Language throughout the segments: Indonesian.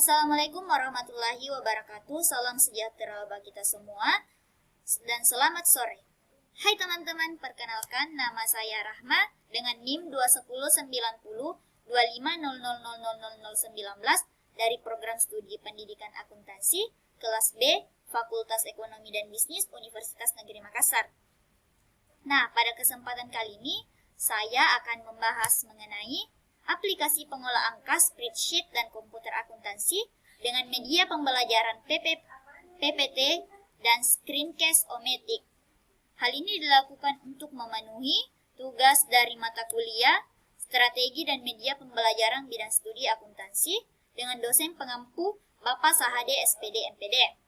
Assalamualaikum warahmatullahi wabarakatuh. Salam sejahtera bagi kita semua dan selamat sore. Hai teman-teman, perkenalkan nama saya Rahma dengan NIM 2109025000019 dari Program Studi Pendidikan Akuntansi kelas B Fakultas Ekonomi dan Bisnis Universitas Negeri Makassar. Nah, pada kesempatan kali ini saya akan membahas mengenai aplikasi pengolah angka, spreadsheet, dan komputer akuntansi dengan media pembelajaran PPT dan Screencast-O-Matic. Hal ini dilakukan untuk memenuhi tugas dari mata kuliah, strategi dan media pembelajaran bidang studi akuntansi dengan dosen pengampu Bapak Sahade SPD MPD.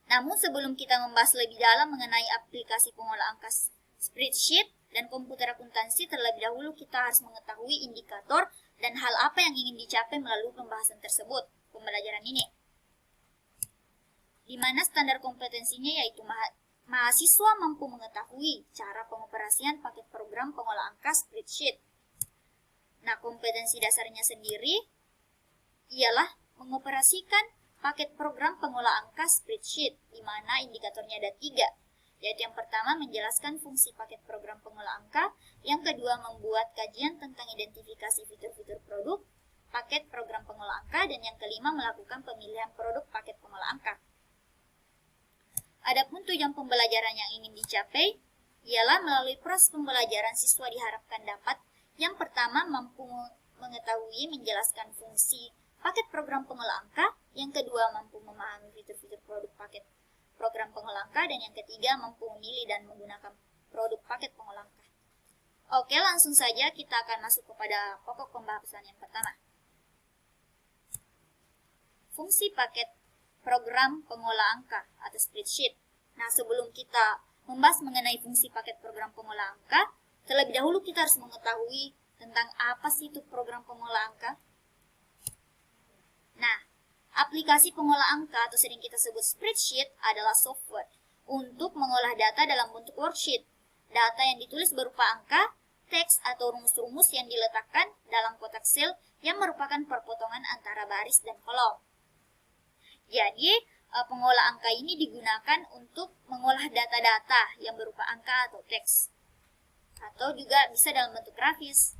Namun sebelum kita membahas lebih dalam mengenai aplikasi pengolah angka, spreadsheet, dan komputer akuntansi, terlebih dahulu kita harus mengetahui indikator dan hal apa yang ingin dicapai melalui pembahasan tersebut, pembelajaran ini. Di mana standar kompetensinya yaitu mahasiswa mampu mengetahui cara pengoperasian paket program pengolah angka spreadsheet. Nah, kompetensi dasarnya sendiri ialah mengoperasikan paket program pengolah angka spreadsheet, di mana indikatornya ada 3. Yaitu yang pertama menjelaskan fungsi paket program pengolah angka, yang kedua membuat kajian tentang identifikasi fitur-fitur produk paket program pengolah angka, dan yang kelima melakukan pemilihan produk paket pengolah angka. Adapun tujuan pembelajaran yang ingin dicapai ialah melalui proses pembelajaran siswa diharapkan dapat yang pertama mampu mengetahui menjelaskan fungsi paket program pengolah angka, yang kedua mampu memahami fitur-fitur produk paket program pengolah angka, dan yang ketiga mampu memilih dan menggunakan produk paket pengolah angka. Oke, langsung saja kita akan masuk kepada pokok pembahasan yang pertama. Fungsi paket program pengolah angka atau spreadsheet. Nah, sebelum kita membahas mengenai fungsi paket program pengolah angka, terlebih dahulu kita harus mengetahui tentang apa sih itu program pengolah angka. Nah, aplikasi pengolah angka atau sering kita sebut spreadsheet adalah software untuk mengolah data dalam bentuk worksheet. Data yang ditulis berupa angka, teks, atau rumus-rumus yang diletakkan dalam kotak sel yang merupakan perpotongan antara baris dan kolom. Jadi, pengolah angka ini digunakan untuk mengolah data-data yang berupa angka atau teks. Atau juga bisa dalam bentuk grafis.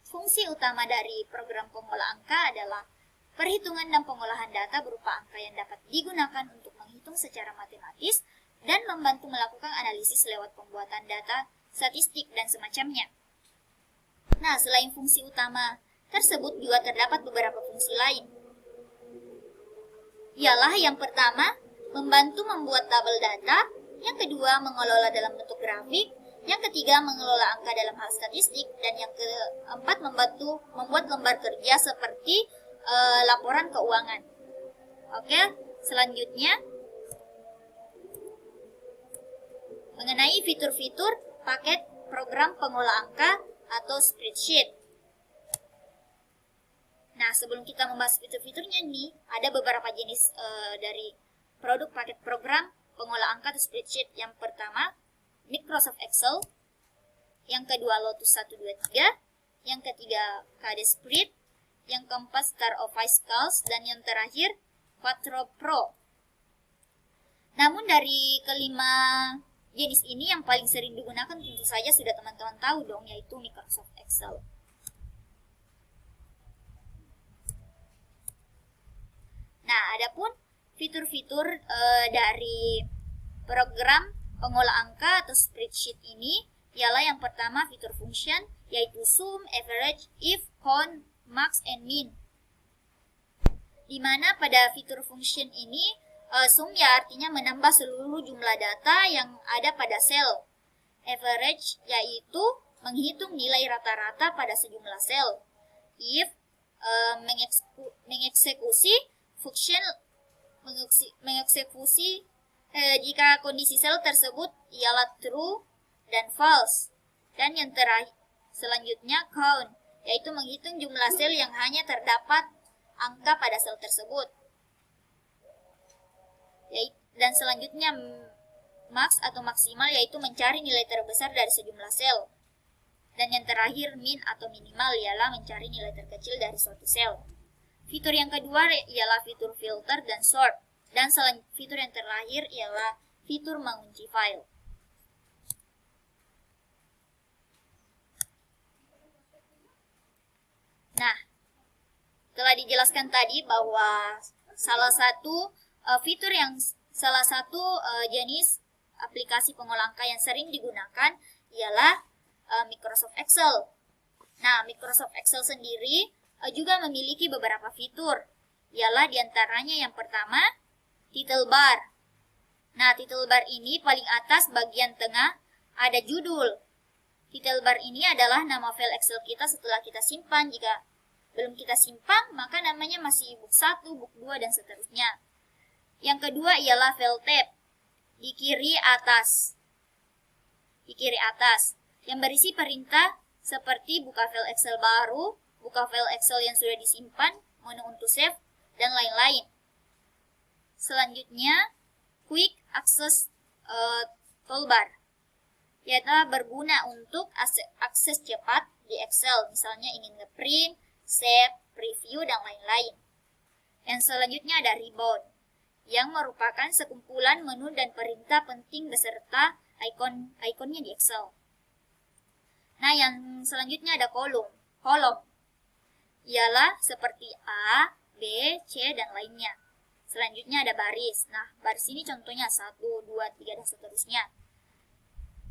Fungsi utama dari program pengolah angka adalah perhitungan dan pengolahan data berupa angka yang dapat digunakan untuk menghitung secara matematis dan membantu melakukan analisis lewat pembuatan data, statistik, dan semacamnya. Nah, selain fungsi utama tersebut juga terdapat beberapa fungsi lain. Ialah yang pertama, membantu membuat tabel data, yang kedua, mengelola dalam bentuk grafik, yang ketiga, mengelola angka dalam hal statistik, dan yang keempat, membantu membuat lembar kerja seperti laporan keuangan. Oke, selanjutnya mengenai fitur-fitur paket program pengolah angka atau spreadsheet. Nah, sebelum kita membahas fitur-fiturnya nih, ada beberapa jenis dari produk paket program pengolah angka atau spreadsheet. Yang pertama, Microsoft Excel. Yang kedua, Lotus 123. Yang ketiga, KD Spread. Yang keempat, Star Office Calc, dan yang terakhir, Quattro Pro. Namun dari kelima jenis ini yang paling sering digunakan tentu saja sudah teman-teman tahu dong, yaitu Microsoft Excel. Nah, adapun fitur-fitur dari program pengolah angka atau spreadsheet ini ialah yang pertama fitur function, yaitu sum, average, if, count, max, and min. Di mana pada fitur function ini, sum ya artinya menambah seluruh jumlah data yang ada pada sel. Average yaitu menghitung nilai rata-rata pada sejumlah sel. If, mengeksekusi function, mengeksekusi jika kondisi sel tersebut ialah true dan false. Dan yang terakhir, selanjutnya count, yaitu menghitung jumlah sel yang hanya terdapat angka pada sel tersebut. Dan selanjutnya max atau maksimal, yaitu mencari nilai terbesar dari sejumlah sel. Dan yang terakhir min atau minimal ialah mencari nilai terkecil dari suatu sel. Fitur yang kedua ialah fitur filter dan sort. Dan fitur yang terakhir ialah fitur mengunci file. Nah, telah dijelaskan tadi bahwa salah satu jenis aplikasi pengolah angka yang sering digunakan ialah Microsoft Excel. Nah, Microsoft Excel sendiri juga memiliki beberapa fitur. Ialah diantaranya yang pertama, title bar. Nah, title bar ini paling atas bagian tengah ada judul. Title bar ini adalah nama file Excel kita setelah kita simpan. Jika belum kita simpan, maka namanya masih book 1, book 2, dan seterusnya. Yang kedua ialah file tab di kiri atas. Yang berisi perintah seperti buka file Excel baru, buka file Excel yang sudah disimpan, menu untuk save, dan lain-lain. Selanjutnya, quick access toolbar, yaitu berguna untuk akses cepat di Excel, misalnya ingin ngeprint, save, preview, dan lain-lain. Yang selanjutnya ada ribbon, yang merupakan sekumpulan menu dan perintah penting beserta ikonnya di Excel. Nah, yang selanjutnya ada kolom. Ialah seperti A, B, C, dan lainnya. Selanjutnya ada baris. Nah, baris ini contohnya 1, 2, 3, dan seterusnya.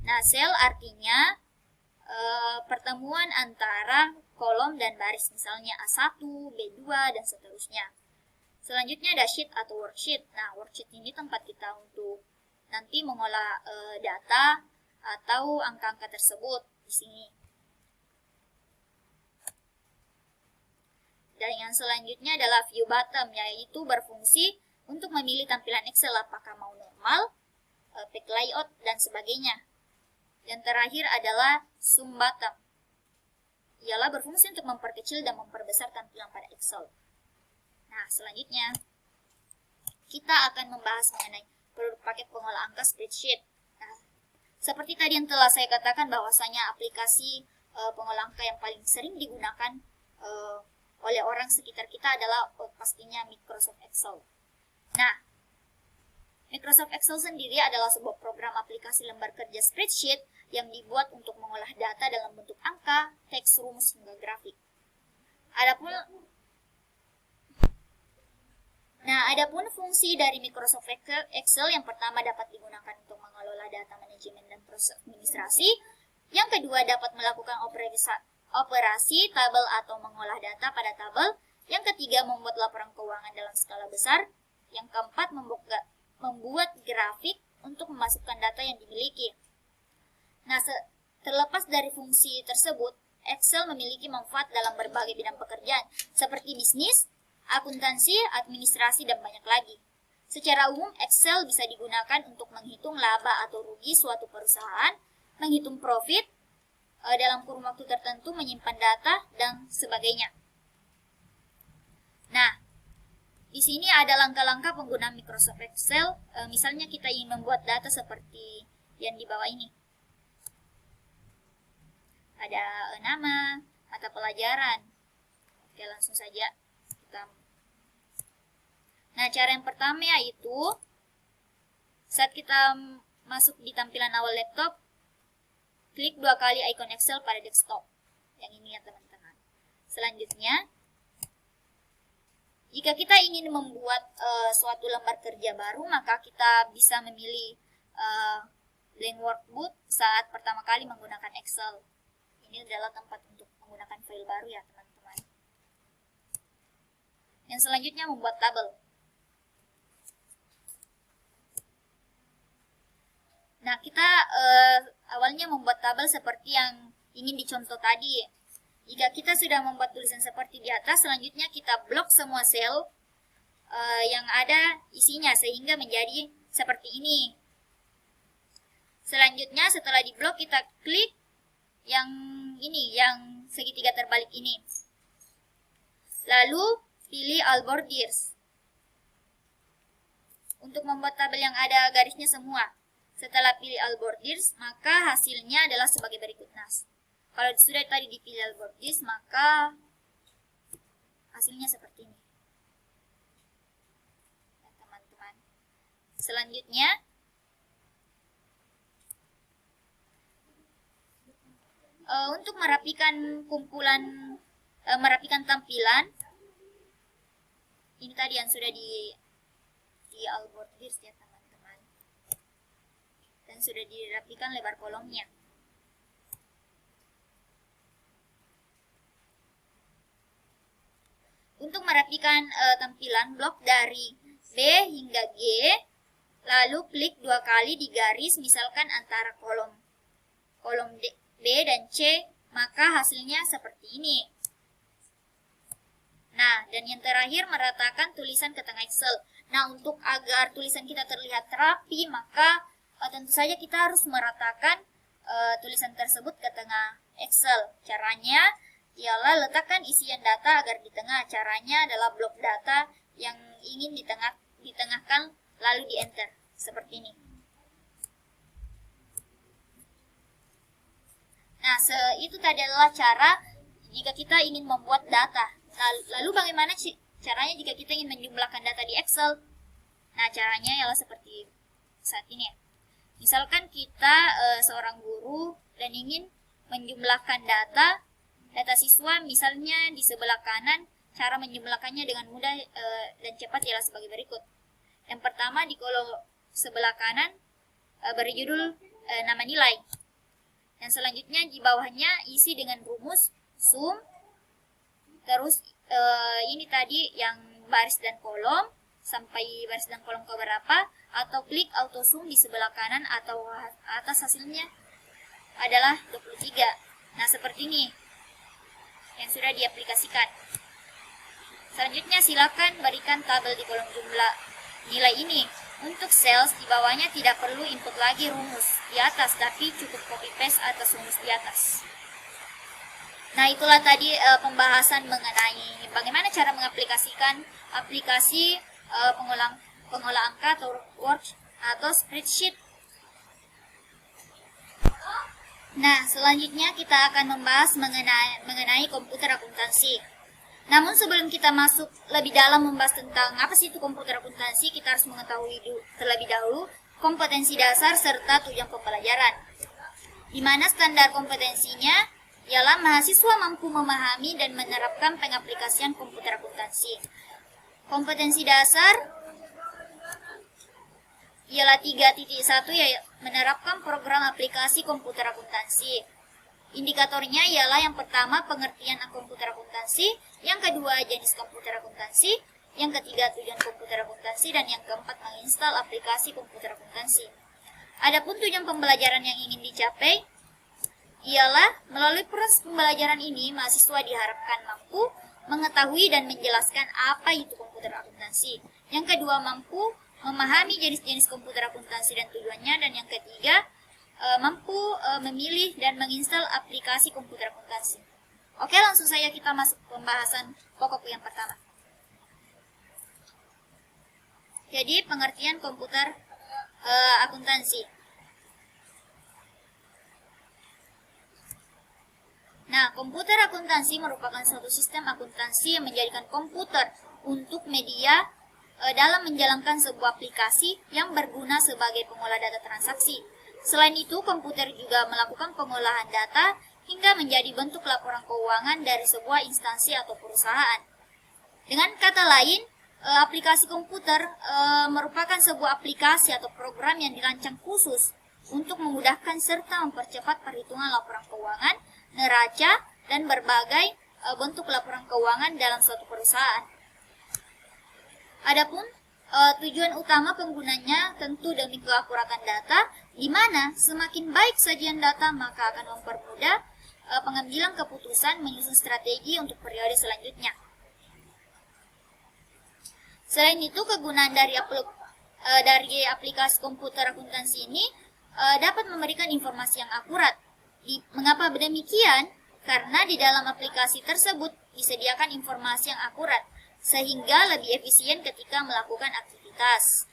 Nah, sel artinya pertemuan antara kolom dan baris, misalnya A1, B2, dan seterusnya. Selanjutnya ada sheet atau worksheet. Nah, worksheet ini tempat kita untuk nanti mengolah data atau angka-angka tersebut di sini. Dan yang selanjutnya adalah view bottom, yaitu berfungsi untuk memilih tampilan Excel apakah mau normal, page layout, dan sebagainya. Yang terakhir adalah zoom bottom, ialah berfungsi untuk memperkecil dan memperbesar tampilan pada Excel. Nah, selanjutnya kita akan membahas mengenai produk paket pengolah angka spreadsheet. Nah, seperti tadi yang telah saya katakan bahwasanya aplikasi pengolah angka yang paling sering digunakan oleh orang sekitar kita adalah pastinya Microsoft Excel. Nah, Microsoft Excel sendiri adalah sebuah program aplikasi lembar kerja spreadsheet yang dibuat untuk mengolah data dalam bentuk angka, teks, rumus, hingga grafik. Adapun fungsi dari Microsoft Excel yang pertama dapat digunakan untuk mengelola data manajemen dan proses administrasi. Yang kedua dapat melakukan operasi tabel atau mengolah data pada tabel. Yang ketiga membuat laporan keuangan dalam skala besar. Yang keempat membuat grafik untuk memasukkan data yang dimiliki. Nah, terlepas dari fungsi tersebut, Excel memiliki manfaat dalam berbagai bidang pekerjaan, seperti bisnis, akuntansi, administrasi, dan banyak lagi. Secara umum, Excel bisa digunakan untuk menghitung laba atau rugi suatu perusahaan, menghitung profit, dalam kurun waktu tertentu, menyimpan data, dan sebagainya. Nah, di sini ada langkah-langkah penggunaan Microsoft Excel. Misalnya kita ingin membuat data seperti yang di bawah ini. Ada nama, mata pelajaran. Oke, langsung saja kita. Nah, cara yang pertama yaitu saat kita masuk di tampilan awal laptop, klik 2 kali ikon Excel pada desktop. Yang ini ya, teman-teman. Selanjutnya, jika kita ingin membuat suatu lembar kerja baru, maka kita bisa memilih blank workbook saat pertama kali menggunakan Excel. Ini adalah tempat untuk menggunakan file baru ya, teman-teman. Yang selanjutnya membuat tabel. Nah, kita awalnya membuat tabel seperti yang ingin dicontoh tadi. Jika kita sudah membuat tulisan seperti di atas, selanjutnya kita blok semua sel yang ada isinya sehingga menjadi seperti ini. Selanjutnya setelah diblok kita klik yang ini, yang segitiga terbalik ini. Lalu pilih all borders untuk membuat tabel yang ada garisnya semua. Setelah pilih all borders, maka hasilnya adalah sebagai berikut. Nah, kalau sudah tadi dipilih all borders, maka hasilnya seperti ini. Nah, teman-teman. Selanjutnya, untuk merapikan merapikan tampilan, ini tadi yang sudah di albordir ya teman-teman, dan sudah dirapikan lebar kolomnya. Untuk merapikan tampilan blok dari B hingga G, lalu klik 2 kali di garis misalkan antara kolom B dan C, maka hasilnya seperti ini. Nah, dan yang terakhir meratakan tulisan ke tengah Excel. Nah, untuk agar tulisan kita terlihat rapi, maka tentu saja kita harus meratakan tulisan tersebut ke tengah Excel. Caranya ialah letakkan isian data agar di tengah. Caranya adalah blok data yang ingin ditengahkan lalu di enter seperti ini. Nah, itu tadi adalah cara jika kita ingin membuat data. Lalu bagaimana caranya jika kita ingin menjumlahkan data di Excel? Nah, caranya ialah seperti saat ini. Misalkan kita seorang guru dan ingin menjumlahkan data siswa, misalnya di sebelah kanan, cara menjumlahkannya dengan mudah dan cepat ialah sebagai berikut. Yang pertama, di kolom sebelah kanan beri judul nama nilai. Dan selanjutnya di bawahnya isi dengan rumus sum. Terus ini tadi yang baris dan kolom, sampai baris dan kolom ke berapa, atau klik auto sum di sebelah kanan atau atas, hasilnya adalah 23. Nah, seperti ini yang sudah diaplikasikan. Selanjutnya silakan berikan tabel di kolom jumlah nilai ini. Untuk sales di bawahnya tidak perlu input lagi rumus di atas, tapi cukup copy paste atas rumus di atas. Nah, itulah tadi pembahasan mengenai bagaimana cara mengaplikasikan aplikasi pengolah angka atau Word atau spreadsheet. Nah, selanjutnya kita akan membahas mengenai komputer akuntansi. Namun sebelum kita masuk lebih dalam membahas tentang apa sih itu komputer akuntansi, kita harus mengetahui terlebih dahulu kompetensi dasar serta tujuan pembelajaran. Di mana standar kompetensinya ialah mahasiswa mampu memahami dan menerapkan pengaplikasian komputer akuntansi. Kompetensi dasar ialah 3.1, yaitu menerapkan program aplikasi komputer akuntansi. Indikatornya ialah yang pertama pengertian komputer akuntansi, yang kedua jenis komputer akuntansi, yang ketiga tujuan komputer akuntansi, dan yang keempat menginstal aplikasi komputer akuntansi. Adapun tujuan pembelajaran yang ingin dicapai ialah melalui proses pembelajaran ini mahasiswa diharapkan mampu mengetahui dan menjelaskan apa itu komputer akuntansi. Yang kedua, mampu memahami jenis-jenis komputer akuntansi dan tujuannya, dan yang ketiga mampu memilih dan menginstal aplikasi komputer akuntansi. Oke, langsung saja kita masuk pembahasan pokok yang pertama. Jadi, pengertian komputer akuntansi. Nah, komputer akuntansi merupakan suatu sistem akuntansi yang menjadikan komputer untuk media dalam menjalankan sebuah aplikasi yang berguna sebagai pengolah data transaksi. Selain itu, komputer juga melakukan pengolahan data hingga menjadi bentuk laporan keuangan dari sebuah instansi atau perusahaan. Dengan kata lain, aplikasi komputer merupakan sebuah aplikasi atau program yang dirancang khusus untuk memudahkan serta mempercepat perhitungan laporan keuangan, neraca, dan berbagai bentuk laporan keuangan dalam suatu perusahaan. Adapun tujuan utama penggunanya tentu demi keakuratan data, di mana semakin baik sajian data maka akan mempermudah pengambilan keputusan menyusun strategi untuk periode selanjutnya. Selain itu, kegunaan dari aplikasi komputer akuntansi ini dapat memberikan informasi yang akurat. Mengapa demikian? Karena di dalam aplikasi tersebut disediakan informasi yang akurat, sehingga lebih efisien ketika melakukan aktivitas.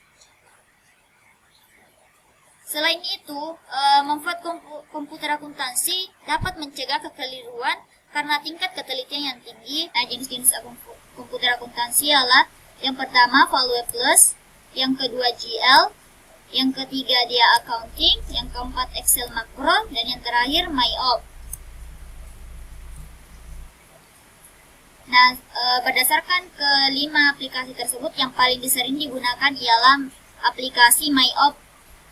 Selain itu, manfaat komputer akuntansi dapat mencegah kekeliruan karena tingkat ketelitian yang tinggi. Nah, jenis-jenis komputer akuntansi adalah yang pertama Value Plus, yang kedua GL, yang ketiga dia accounting, yang keempat Excel makro, dan yang terakhir MyOp. Nah, berdasarkan kelima aplikasi tersebut, yang paling sering digunakan ialah aplikasi MyOp.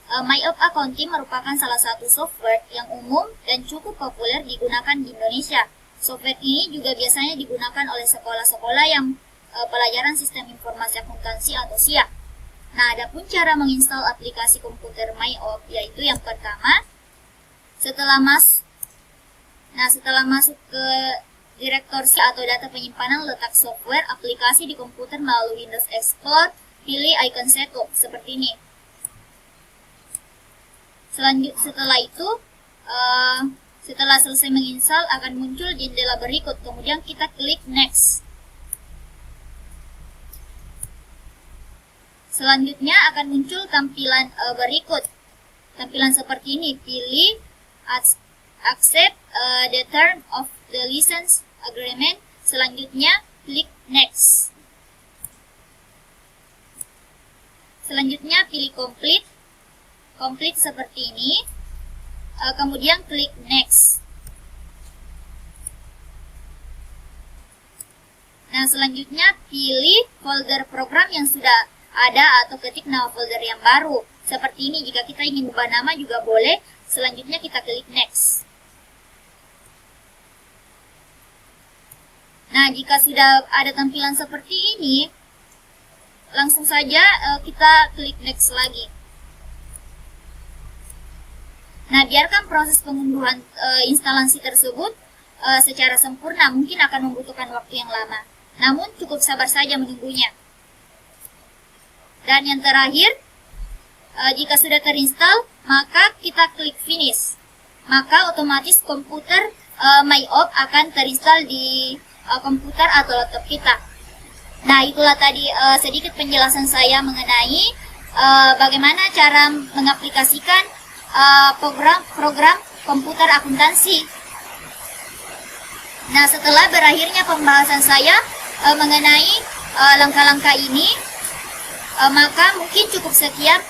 MyOp Accounting merupakan salah satu software yang umum dan cukup populer digunakan di Indonesia. Software ini juga biasanya digunakan oleh sekolah-sekolah yang pelajaran sistem informasi akuntansi atau SIA. Nah, adapun cara menginstal aplikasi komputer MyOp, yaitu yang pertama, setelah masuk ke direktory atau data penyimpanan letak software aplikasi di komputer melalui Windows Explorer, pilih icon setup seperti ini. Setelah selesai menginstal akan muncul jendela berikut, kemudian kita klik next. Selanjutnya akan muncul tampilan berikut. Tampilan seperti ini, pilih accept the term of the license agreement. Selanjutnya klik next. Selanjutnya pilih complete seperti ini. Kemudian klik next. Nah, selanjutnya pilih folder program yang sudah ada atau ketik nama folder yang baru. Seperti ini, jika kita ingin ubah nama juga boleh. Selanjutnya kita klik next. Nah, jika sudah ada tampilan seperti ini, langsung saja kita klik next lagi. Nah, biarkan proses pengunduhan instalasi tersebut secara sempurna, mungkin akan membutuhkan waktu yang lama. Namun, cukup sabar saja menunggunya. Dan yang terakhir, jika sudah terinstall, maka kita klik finish. Maka otomatis komputer MyOp akan terinstall di komputer atau laptop kita. Nah, itulah tadi sedikit penjelasan saya mengenai bagaimana cara mengaplikasikan program komputer akuntansi. Nah, setelah berakhirnya pembahasan saya mengenai langkah-langkah ini, maka mungkin cukup sekian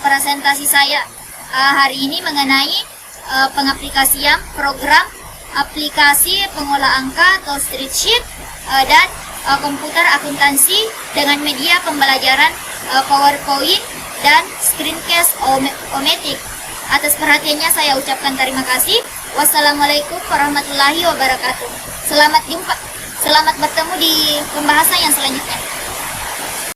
presentasi saya hari ini mengenai pengaplikasian program aplikasi pengolah angka atau spreadsheet dan komputer akuntansi dengan media pembelajaran PowerPoint dan Screencast O-Matic. Atas perhatiannya saya ucapkan terima kasih. Wassalamualaikum warahmatullahi wabarakatuh. Selamat bertemu di pembahasan yang selanjutnya.